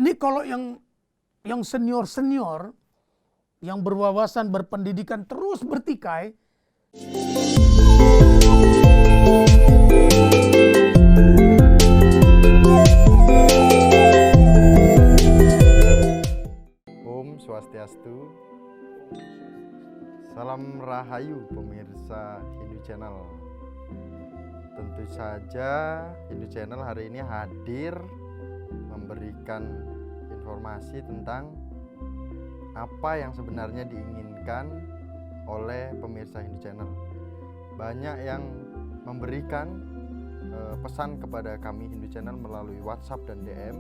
Ini kalau yang senior-senior, yang berwawasan, berpendidikan terus bertikai. Om Swastiastu. Salam Rahayu pemirsa Hindu Channel. Tentu saja Hindu Channel hari ini hadir memberikan informasi tentang apa yang sebenarnya diinginkan oleh pemirsa Hindu Channel. Banyak yang memberikan pesan kepada kami Hindu Channel melalui WhatsApp dan DM,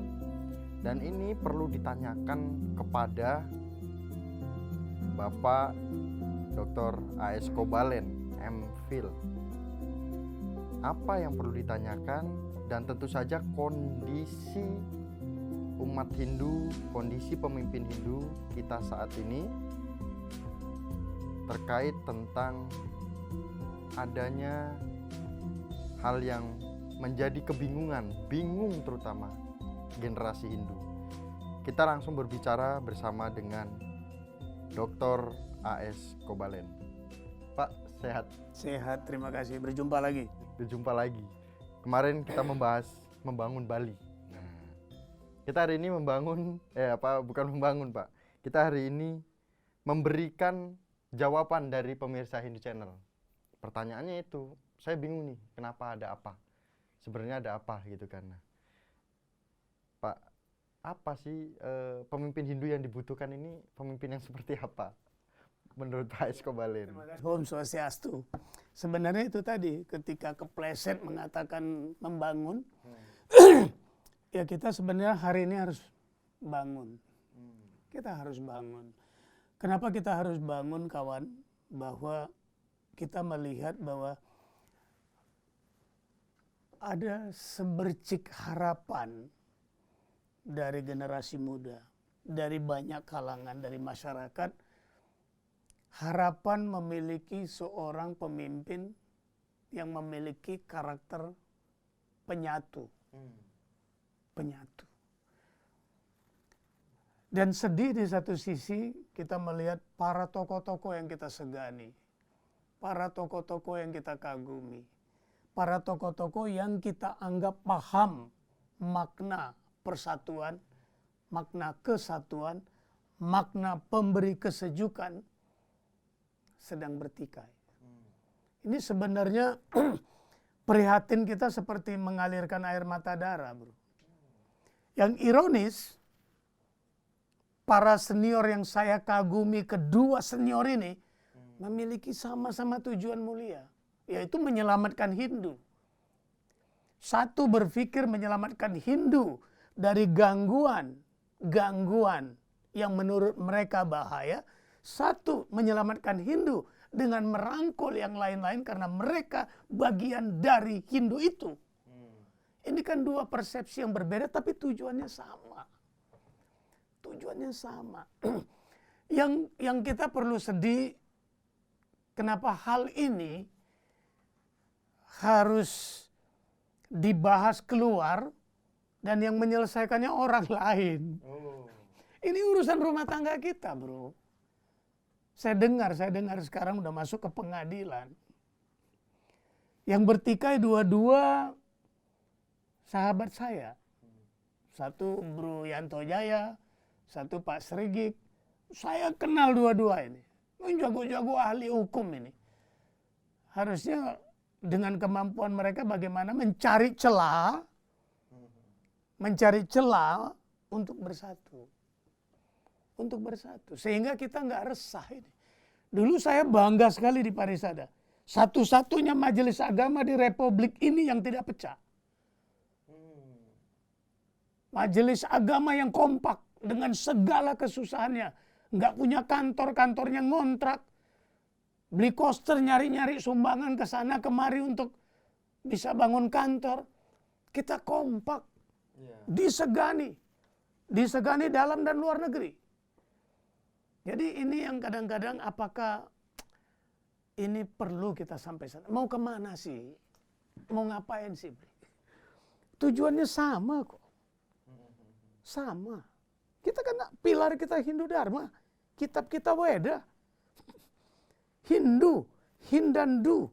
dan ini perlu ditanyakan kepada Bapak Dr. A.S. Kobalen, M.Phil. Apa yang perlu ditanyakan, dan tentu saja kondisi umat Hindu, kondisi pemimpin Hindu kita saat ini terkait tentang adanya hal yang menjadi kebingungan, bingung terutama generasi Hindu. Kita langsung berbicara bersama dengan Dr. A.S. Kobalen. Pak, sehat? Sehat, terima kasih. Berjumpa lagi. Berjumpa lagi. Kemarin kita membahas membangun Bali. Kita hari ini bukan membangun, Pak. Kita hari ini memberikan jawaban dari pemirsa Hindu Channel. Pertanyaannya itu, saya bingung nih, kenapa ada apa? Sebenarnya ada apa gitu kan. Pak, apa sih pemimpin Hindu yang dibutuhkan ini, pemimpin yang seperti apa? Menurut Pak S. Kobalen. Om Swastiastu. Sebenarnya itu tadi, ketika kepleset mengatakan membangun, ya kita sebenarnya hari ini harus bangun. Kita harus bangun. Kenapa kita harus bangun, kawan? Bahwa kita melihat bahwa ada sebercik harapan dari generasi muda, dari banyak kalangan, dari masyarakat. Harapan memiliki seorang pemimpin yang memiliki karakter penyatu. Penyatu. Dan sedih di satu sisi kita melihat para tokoh-tokoh yang kita segani. Para tokoh-tokoh yang kita kagumi. Para tokoh-tokoh yang kita anggap paham makna persatuan, makna kesatuan, makna pemberi kesejukan, sedang bertikai. Ini sebenarnya prihatin kita seperti mengalirkan air mata darah, bro. Yang ironis, para senior yang saya kagumi, kedua senior ini memiliki sama-sama tujuan mulia, yaitu menyelamatkan Hindu. Satu berpikir menyelamatkan Hindu dari gangguan yang menurut mereka bahaya. Satu, menyelamatkan Hindu dengan merangkul yang lain-lain karena mereka bagian dari Hindu itu. Ini kan dua persepsi yang berbeda tapi tujuannya sama. Tujuannya sama. Yang kita perlu sedih, kenapa hal ini harus dibahas keluar dan yang menyelesaikannya orang lain. Ini urusan rumah tangga kita, bro. Saya dengar sekarang udah masuk ke pengadilan. Yang bertikai dua-dua sahabat saya. Satu Bro Yanto Jaya, satu Pak Srigik. Saya kenal dua-dua ini. Jago-jago ahli hukum ini. Harusnya dengan kemampuan mereka bagaimana mencari celah untuk bersatu. Sehingga kita nggak resah ini. Dulu saya bangga sekali di Parisada. Satu-satunya majelis agama di Republik ini yang tidak pecah. Majelis agama yang kompak dengan segala kesusahannya. Nggak punya kantor, kantornya ngontrak. Beli koster, nyari-nyari sumbangan ke sana kemari untuk bisa bangun kantor. Kita kompak. Disegani dalam dan luar negeri. Jadi ini yang kadang-kadang apakah ini perlu kita sampai sana? Mau kemana sih? Mau ngapain sih? Tujuannya sama kok. Sama. Kita kan pilar kita Hindu Dharma. Kitab kita Weda. Hindu, hin dan du.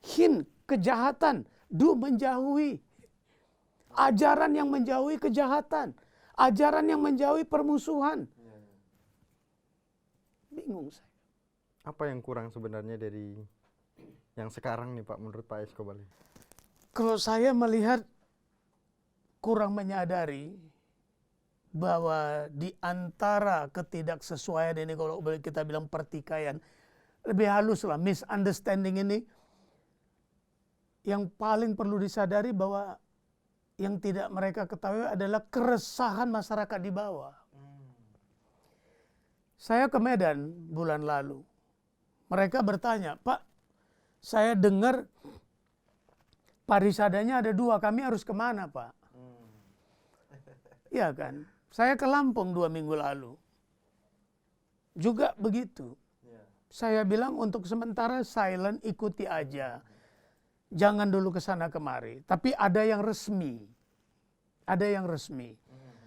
Hin, kejahatan. Du, menjauhi. Ajaran yang menjauhi kejahatan. Ajaran yang menjauhi permusuhan. Bingung saya. Apa yang kurang sebenarnya dari yang sekarang nih Pak, menurut Pak Escobar? Kalau saya melihat kurang menyadari bahwa di antara ketidaksesuaian ini, kalau boleh kita bilang pertikaian, lebih halus lah, misunderstanding ini, yang paling perlu disadari bahwa yang tidak mereka ketahui adalah keresahan masyarakat di bawah. Saya ke Medan bulan lalu. Mereka bertanya, Pak, saya dengar parisadanya ada 2, kami harus kemana Pak? Iya kan? Saya ke Lampung 2 minggu lalu. Juga begitu. Saya bilang untuk sementara silent, ikuti aja. Jangan dulu ke sana kemari. Tapi ada yang resmi. Ada yang resmi.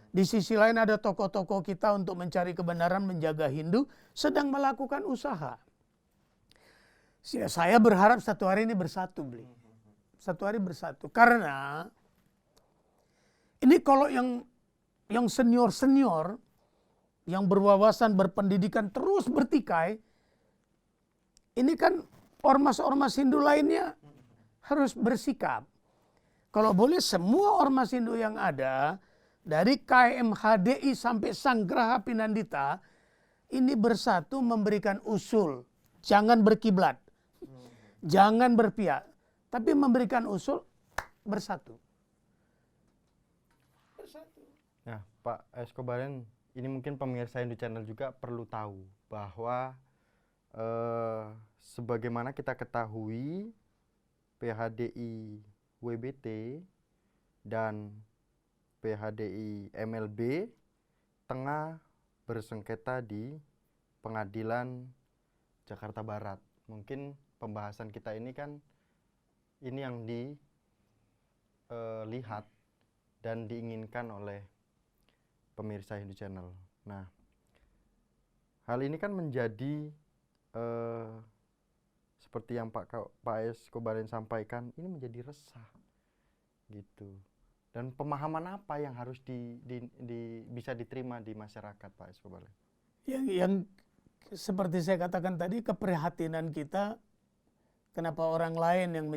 Di sisi lain ada tokoh-tokoh kita untuk mencari kebenaran, menjaga Hindu, sedang melakukan usaha. Saya berharap satu hari ini bersatu, Bli. Satu hari bersatu. Karena ini kalau yang senior-senior, yang berwawasan, berpendidikan terus bertikai, ini kan ormas-ormas Hindu lainnya harus bersikap. Kalau boleh semua ormas Hindu yang ada, dari KMHDI sampai Sanggraha Pinandita, ini bersatu memberikan usul. Jangan berkiblat. Jangan berpihak. Tapi memberikan usul, bersatu. Nah, Pak Escobaran, ini mungkin pemirsa Hindu Channel juga perlu tahu bahwa sebagaimana kita ketahui PHDI WBT dan PHDI MLB tengah bersengketa di Pengadilan Jakarta Barat. Mungkin pembahasan kita ini kan ini yang dilihat dan diinginkan oleh pemirsa Hindu Channel. Nah, hal ini kan menjadi seperti yang Pak Escobaran sampaikan, ini menjadi resah gitu. Dan pemahaman apa yang harus bisa diterima di masyarakat, Pak Escobaran? Yang seperti saya katakan tadi, keprihatinan kita, kenapa orang lain yang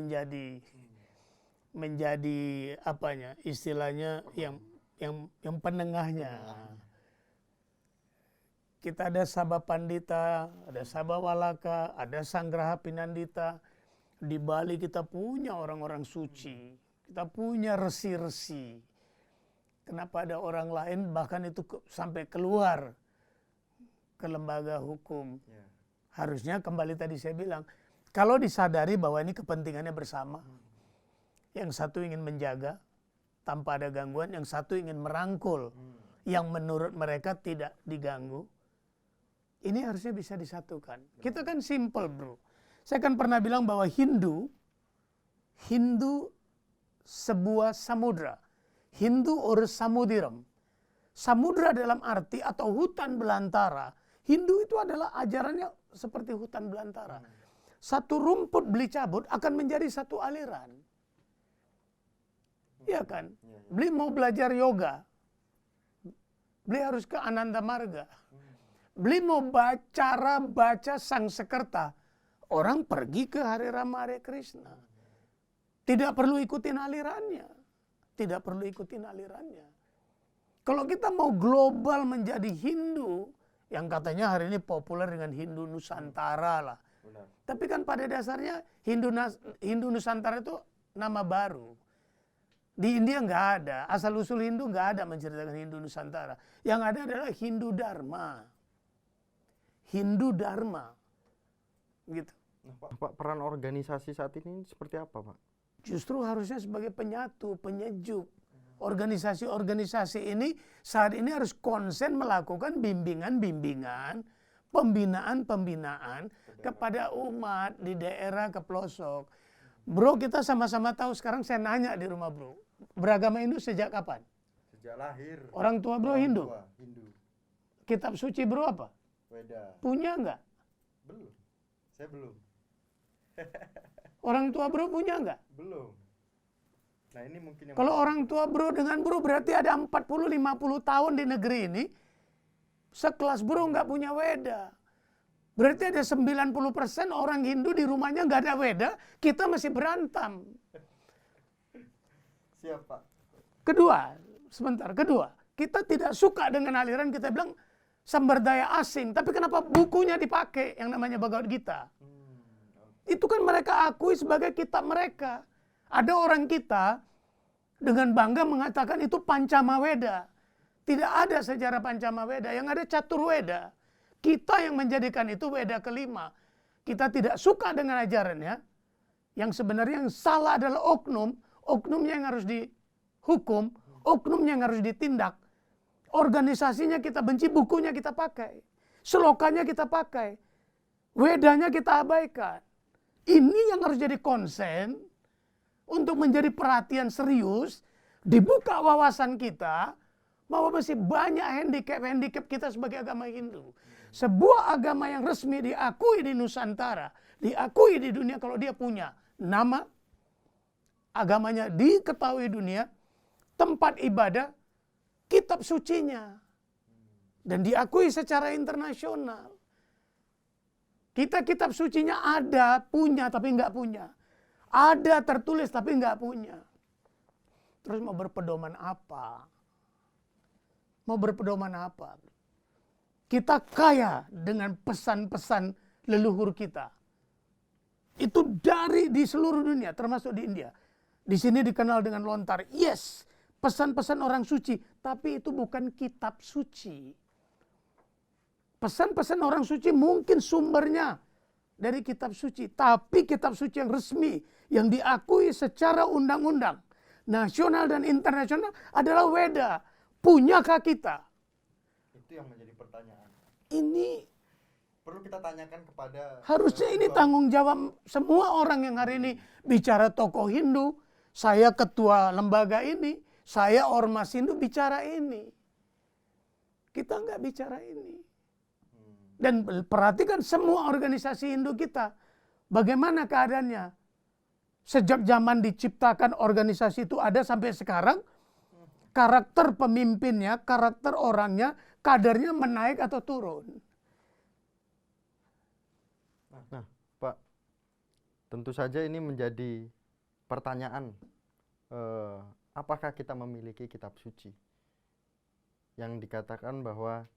menjadi apanya, istilahnya yang penengahnya. Kita ada Sabha Pandita, ada Sabha Walaka, ada Sanggraha Pinandita. Di Bali kita punya orang-orang suci, kita punya resi-resi. Kenapa ada orang lain bahkan itu sampai keluar ke lembaga hukum? Harusnya kembali tadi saya bilang, kalau disadari bahwa ini kepentingannya bersama, yang satu ingin menjaga tanpa ada gangguan, yang satu ingin merangkul yang menurut mereka tidak diganggu, ini harusnya bisa disatukan. Kita kan simple, bro. Saya kan pernah bilang bahwa Hindu sebuah samudra. Hindu or samudiram. Samudra dalam arti atau hutan belantara. Hindu itu adalah ajarannya seperti hutan belantara. Satu rumput beli cabut akan menjadi satu aliran. Iya kan? Beli mau belajar yoga, beli harus ke Ananda Marga. Beli mau cara baca Sangsekerta, orang pergi ke Hare Rama Hare Krishna. Tidak perlu ikutin alirannya. Tidak perlu ikutin alirannya. Kalau kita mau global menjadi Hindu, yang katanya hari ini populer dengan Hindu Nusantara lah. Benar. Tapi kan pada dasarnya Hindu Nusantara itu nama baru. Di India nggak ada, asal-usul Hindu nggak ada menceritakan Hindu Nusantara. Yang ada adalah Hindu Dharma. Hindu Dharma. Gitu. Pak, peran organisasi saat ini seperti apa, Pak? Justru harusnya sebagai penyatu, penyejuk. Organisasi-organisasi ini saat ini harus konsen melakukan bimbingan-bimbingan, pembinaan-pembinaan kepada umat di daerah ke pelosok. Bro, kita sama-sama tahu sekarang saya nanya di rumah bro, beragama Hindu sejak kapan? Sejak lahir. Orang tua bro Orang Hindu. tua, Hindu. Kitab suci bro apa? Weda. Punya nggak? Belum. Saya belum. Orang tua bro punya nggak? Belum. Nah, ini mungkin yang Kalau orang tua bro dengan bro berarti ada 40-50 tahun di negeri ini. Sekelas bro nggak punya Weda. Berarti ada 90% orang Hindu di rumahnya nggak ada Weda. Kita masih berantem. siapa? Kedua, kita tidak suka dengan aliran, kita bilang sumber daya asing. Tapi kenapa bukunya dipakai yang namanya Bhagavad Gita? Itu kan mereka akui sebagai kitab mereka. Ada orang kita dengan bangga mengatakan itu Pancamaweda. Tidak ada sejarah Pancamaweda, yang ada Caturweda. Kita yang menjadikan itu Weda kelima. Kita tidak suka dengan ajarannya. Yang sebenarnya yang salah adalah oknumnya yang harus dihukum, oknumnya yang harus ditindak. Organisasinya kita benci, bukunya kita pakai. Selokanya kita pakai. Wedanya kita abaikan. Ini yang harus jadi konsen untuk menjadi perhatian serius, dibuka wawasan kita, bahwa masih banyak handicap kita sebagai agama Hindu. Sebuah agama yang resmi diakui di Nusantara, diakui di dunia kalau dia punya nama, agamanya diketahui dunia, tempat ibadah, kitab sucinya, dan diakui secara internasional. Kita kitab sucinya ada, punya tapi nggak punya. Ada tertulis tapi nggak punya. Terus mau berpedoman apa? Mau berpedoman apa? Kita kaya dengan pesan-pesan leluhur kita. Itu di seluruh dunia, termasuk di India. Di sini dikenal dengan lontar. Yes, pesan-pesan orang suci. Tapi itu bukan kitab suci. Pesan-pesan orang suci mungkin sumbernya dari kitab suci. Tapi kitab suci yang resmi, yang diakui secara undang-undang, nasional dan internasional adalah Weda. Punyakah kita? Itu yang menjadi pertanyaan. Ini Perlu kita tanyakan kepada... harusnya ini tanggung jawab semua orang yang hari ini bicara tokoh Hindu. Saya ketua lembaga ini, saya ormas Hindu bicara ini. Kita nggak bicara ini. Dan perhatikan semua organisasi Hindu kita. Bagaimana keadaannya? Sejak zaman diciptakan organisasi itu ada sampai sekarang, karakter pemimpinnya, karakter orangnya, kadernya menaik atau turun. Nah, Pak, tentu saja ini menjadi pertanyaan. Apakah kita memiliki kitab suci? Yang dikatakan bahwa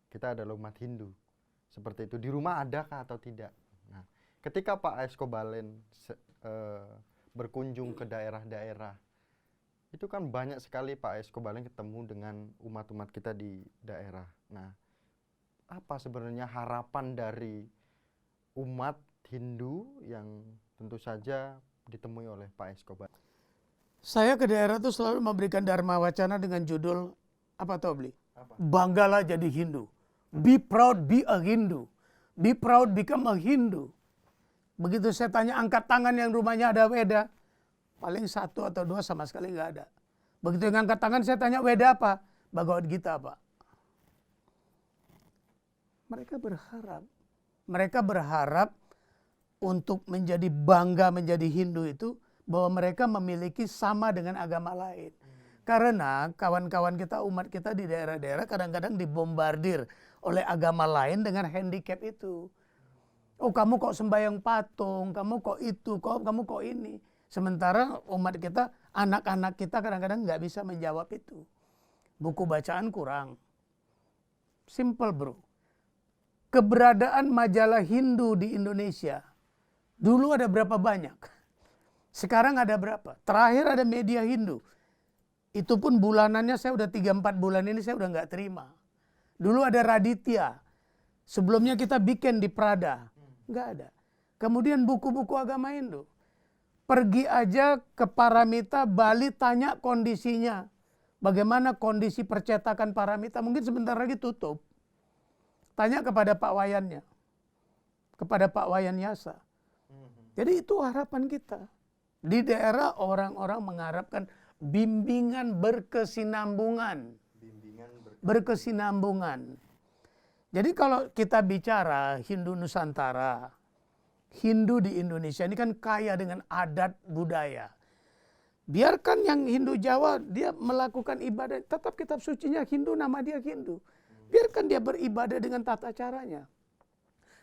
kita adalah umat Hindu. Seperti itu. Di rumah adakah atau tidak? Nah, ketika Pak Escobalen berkunjung ke daerah-daerah, itu kan banyak sekali Pak Escobalen ketemu dengan umat-umat kita di daerah. Nah, apa sebenarnya harapan dari umat Hindu yang tentu saja ditemui oleh Pak Escobalen? Saya ke daerah itu selalu memberikan dharma wacana dengan judul, apa tau beli? Apa? Banggalah jadi Hindu. Be proud, be a Hindu. Be proud, become a Hindu. Begitu saya tanya angkat tangan yang rumahnya ada Weda, paling 1 atau 2 sama sekali nggak ada. Begitu yang angkat tangan saya tanya Weda apa? Bhagavad Gita Pak. Mereka berharap untuk menjadi bangga menjadi Hindu itu bahwa mereka memiliki sama dengan agama lain. Karena kawan-kawan kita, umat kita di daerah-daerah kadang-kadang dibombardir oleh agama lain dengan handicap itu. Oh, kamu kok sembahyang patung, kamu kok itu, kamu kok ini. Sementara umat kita, anak-anak kita kadang-kadang nggak bisa menjawab itu. Buku bacaan kurang. Simple bro. Keberadaan majalah Hindu di Indonesia, dulu ada berapa banyak? Sekarang ada berapa? Terakhir ada Media Hindu. Itu pun bulanannya saya udah 3-4 bulan ini saya udah nggak terima. Dulu ada Raditya. Sebelumnya kita bikin di Prada. Nggak ada. Kemudian buku-buku agama Hindu. Pergi aja ke Paramita, Bali, tanya kondisinya. Bagaimana kondisi percetakan Paramita. Mungkin sebentar lagi tutup. Tanya kepada Pak Wayannya. Kepada Pak Wayan Yasa. Jadi itu harapan kita. Di daerah orang-orang mengharapkan bimbingan berkesinambungan. Berkesinambungan. Jadi kalau kita bicara Hindu Nusantara, Hindu di Indonesia ini kan kaya dengan adat budaya. Biarkan yang Hindu Jawa dia melakukan ibadah, tetap kitab sucinya Hindu, nama dia Hindu. Biarkan dia beribadah dengan tata caranya.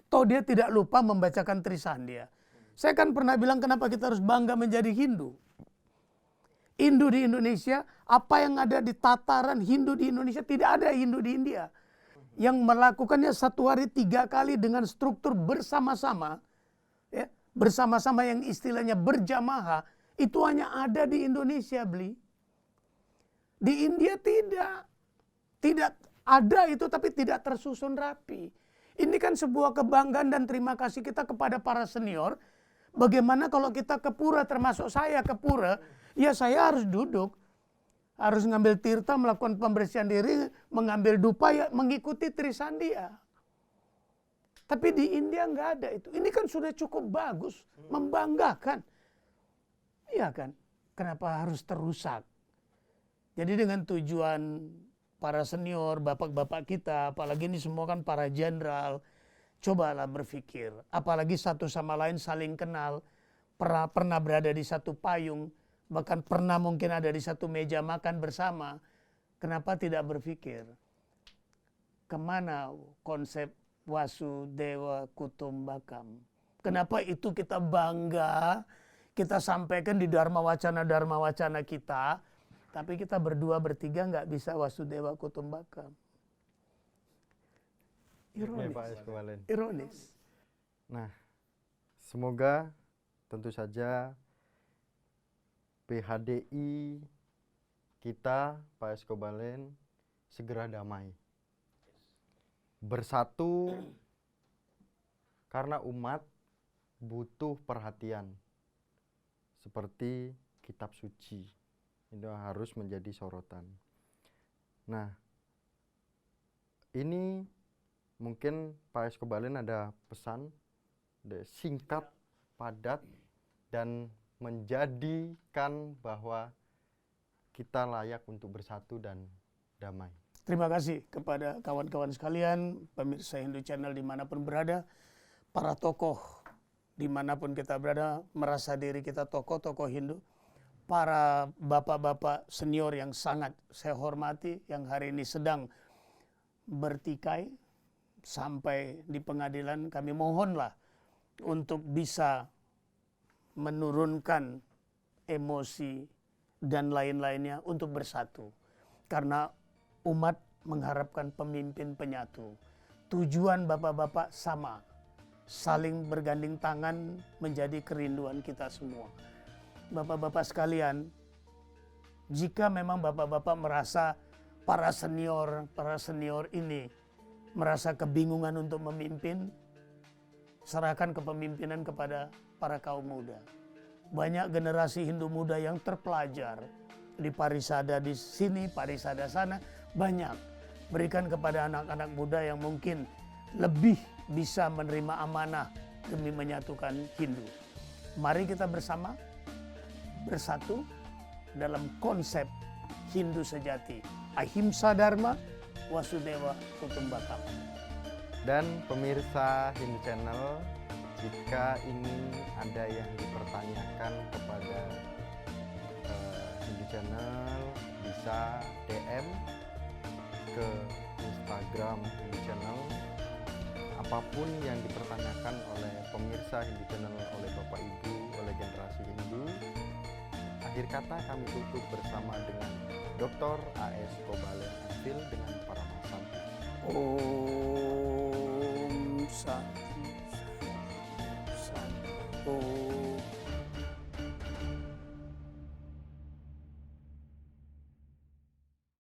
Toh dia tidak lupa membacakan Trisandya. Saya kan pernah bilang kenapa kita harus bangga menjadi Hindu. Hindu di Indonesia, apa yang ada di tataran Hindu di Indonesia, tidak ada Hindu di India. Yang melakukannya satu hari 3 kali dengan struktur bersama-sama, ya, bersama-sama yang istilahnya berjamaah, itu hanya ada di Indonesia, Bli. Di India tidak. Tidak ada itu tapi tidak tersusun rapi. Ini kan sebuah kebanggaan dan terima kasih kita kepada para senior. Bagaimana kalau kita ke pura, termasuk saya ke pura, ya saya harus duduk. Harus ngambil tirta, melakukan pembersihan diri, mengambil dupa, ya mengikuti Trisandya. Tapi di India nggak ada itu. Ini kan sudah cukup bagus, membanggakan. Iya kan? Kenapa harus terusak? Jadi dengan tujuan para senior, bapak-bapak kita, apalagi ini semua kan para jenderal, cobalah berpikir. Apalagi satu sama lain saling kenal, pernah berada di satu payung, bahkan pernah mungkin ada di satu meja makan bersama. Kenapa tidak berpikir? Kemana konsep Wasudewa Kutumbakam? Kenapa itu kita bangga, kita sampaikan di Dharma Wacana kita, tapi kita berdua bertiga nggak bisa Wasudewa Kutumbakam. Ironis. Nah, semoga tentu saja PHDI kita, Pak Escobalen, segera damai. Bersatu karena umat butuh perhatian. Seperti kitab suci. Itu harus menjadi sorotan. Nah, ini mungkin Pak Escobalen ada pesan singkat, padat, dan menjadikan bahwa kita layak untuk bersatu dan damai. Terima kasih kepada kawan-kawan sekalian, pemirsa Hindu Channel dimanapun berada, para tokoh dimanapun kita berada, merasa diri kita tokoh-tokoh Hindu, para bapak-bapak senior yang sangat saya hormati, yang hari ini sedang bertikai sampai di pengadilan, kami mohonlah untuk bisa menurunkan emosi dan lain-lainnya untuk bersatu. Karena umat mengharapkan pemimpin penyatu. Tujuan bapak-bapak sama, saling berganding tangan menjadi kerinduan kita semua. Bapak-bapak sekalian, jika memang bapak-bapak merasa para senior ini merasa kebingungan untuk memimpin, serahkan kepemimpinan kepada para kaum muda. Banyak generasi Hindu muda yang terpelajar di Parisada di sini, Parisada sana, banyak. Berikan kepada anak-anak muda yang mungkin lebih bisa menerima amanah demi menyatukan Hindu. Mari kita bersama bersatu dalam konsep Hindu sejati, Ahimsa Dharma Wasudewa Kutumbakam. Dan pemirsa Hindu Channel, jika ingin ada yang dipertanyakan kepada Hindu Channel, bisa DM ke Instagram Hindu Channel. Apapun yang dipertanyakan oleh pemirsa Hindu Channel, oleh Bapak Ibu, oleh generasi Hindu, akhir kata kami tutup bersama dengan Dr. A.S. Escobalen Anfil dengan para Mahasanti. Om Santi, Santi, Santi.